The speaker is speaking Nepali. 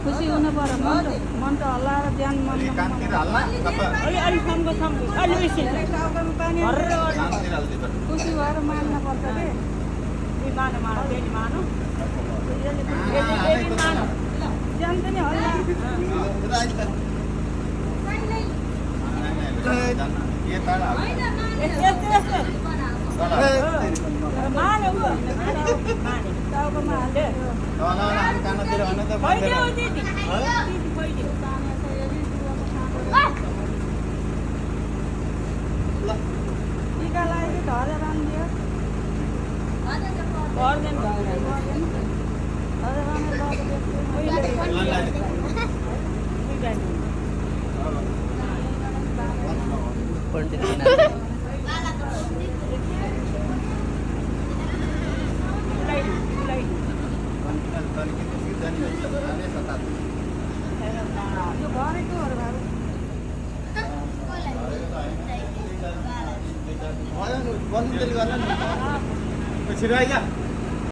खुसी हुनु पर्यो मन त हल्लाएर ज्यान मन खुसी भएर मान्न पर्छ ज्यान पनि हल्ला टीका लगाएर धरेर रानिदियो छिटो आइज